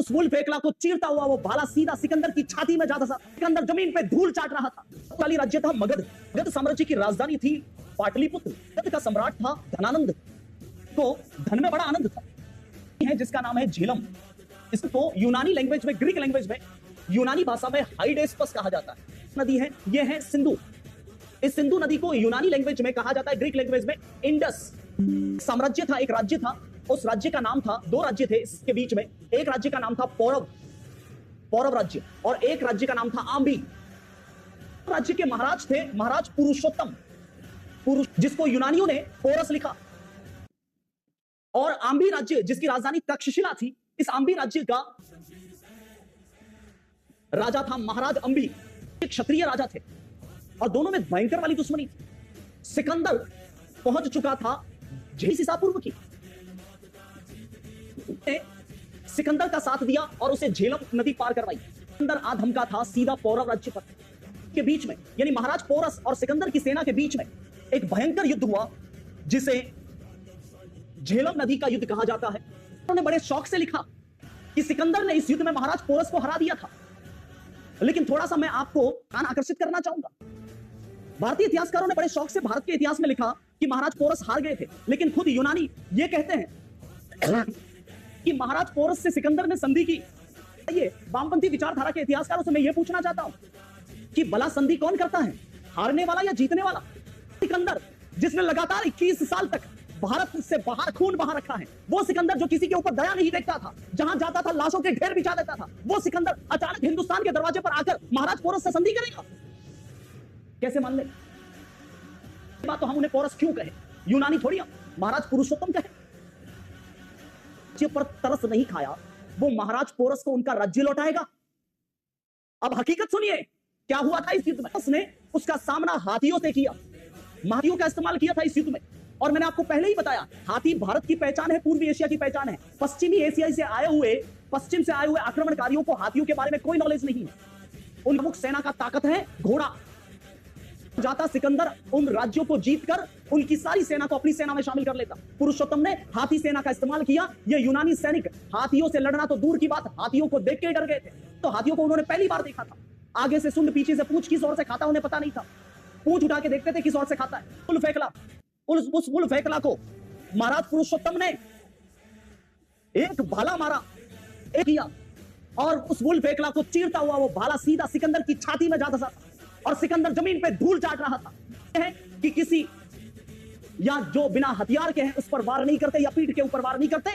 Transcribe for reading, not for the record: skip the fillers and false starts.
उस वुल्फ एकला को चीरता हुआ वो भाला सीधा सिकंदर की छाती में जाता था। सिकंदर जमीन पे धूल चाट रहा था। काली राज्य था मगध। मगध साम्राज्य की राजधानी थी पाटलिपुत्र। मगध का सम्राट था धनानंद। तो धन में बड़ा आनंद था। है जिसका नाम है झेलम। इसको यूनानी लैंग्वेज में, ग्रीक लैंग्वेज में, यूनानी भाषा में हाइडेस्पस कहा जाता है। नदी है, ये है सिंधु। इस सिंधु नदी को यूनानी लैंग्वेज में कहा जाता है, ग्रीक लैंग्वेज में इंडस। साम्राज्य था, एक राज्य था। उस राज्य का नाम था, दो राज्य थे इसके बीच में। एक राज्य का नाम था पौरव, पौरव राज्य, और एक राज्य का नाम था आंबी। राज्य के महाराज थे महाराज पुरुषोत्तम, जिसको यूनानियों ने पोरस लिखा। और आंबी राज्य जिसकी राजधानी तक्षशिला थी, इस आंबी राज्य का राजा था महाराज अंबी। एक क्षत्रिय राजा थे और दोनों में भयंकर वाली दुश्मनी थी। सिकंदर पहुंच चुका था जयसिसा पूर्व की। सिकंदर का साथ दिया और उसे झेलम नदी पार करवाई। सिकंदर आधमका था सीधा पौरव राज्य पर के बीच में, यानी महाराज पोरस और सिकंदर की सेना के बीच में एक भयंकर युद्ध हुआ, जिसे झेलम नदी का युद्ध कहा जाता है। उन्होंने बड़े शौक से लिखा कि सिकंदर ने इस युद्ध में महाराज पोरस को हरा दिया था। लेकिन थोड़ा सा मैं आपको ध्यान आकर्षित करना चाहूंगा। भारतीय इतिहासकारों ने बड़े शौक से भारत के इतिहास में लिखा कि महाराज पोरस हार गए थे, लेकिन खुद यूनानी ये कहते हैं कि महाराज पोरस से सिकंदर ने संधि की। ये वामपंथी विचारधारा के इतिहासकारों से मैं ये पूछना चाहता हूं कि भला संधि कौन करता है, हारने वाला या जीतने वाला? सिकंदर, जिसने लगातार 21 साल तक भारत से बाहर खून बहा रखा है, वो सिकंदर जो किसी के ऊपर दया नहीं देखता था, जहां जाता था लाशों के ढेर बिछा देता था, वो सिकंदर अचानक हिंदुस्तान के दरवाजे पर आकर महाराज पोरस से संधि करेगा? कैसे मान ले? बात तो हम उन्हें पोरस क्यों कहे, यूनानी थोड़ी हम, महाराज पुरुषोत्तम कहे। पर तरस नहीं खाया, वो महाराज पोरस को उनका राज्य लौटाएगा। अब हकीकत सुनिए क्या हुआ था इस युद्ध में। उसने उसका सामना हाथियों से किया, हाथियों का इस्तेमाल किया था इस युद्ध में। और मैंने आपको पहले ही बताया, हाथी भारत की पहचान है, पूर्वी एशिया की पहचान है। पश्चिमी एशिया से आए हुए, पश्चिम से आए हुए आक्रमणकारियों को हाथियों के बारे में कोई नॉलेज नहीं है। उन प्रमुख सेना का ताकत है घोड़ा। जाता सिकंदर उन राज्यों को जीतकर उनकी सारी सेना को अपनी सेना में शामिल कर लेता। पुरुषोत्तम ने हाथी सेना का इस्तेमाल किया। ये यूनानी सैनिक हाथियों से लड़ना तो दूर की बात, हाथियों को देख के डर गए थे। तो हाथियों को उन्होंने पहली बार देखा था। आगे से सुंड, पीछे से पूंछ, किस ओर से खाता उन्हें पता नहीं था। पूंछ उठा के देखते थे किस ओर से खाता है। वुल्फ एकला, उस वुल्फ एकला को महाराज पुरुषोत्तम ने एक भाला मारा, एक किया, और उस वुल्फ एकला को चीरता हुआ वो भाला सीधा सिकंदर की छाती में जाता था और सिकंदर जमीन पे धूल चाट रहा था। है कि किसी या जो बिना हथियार के हैं उस पर वार नहीं करते या पीठ के ऊपर वार नहीं करते,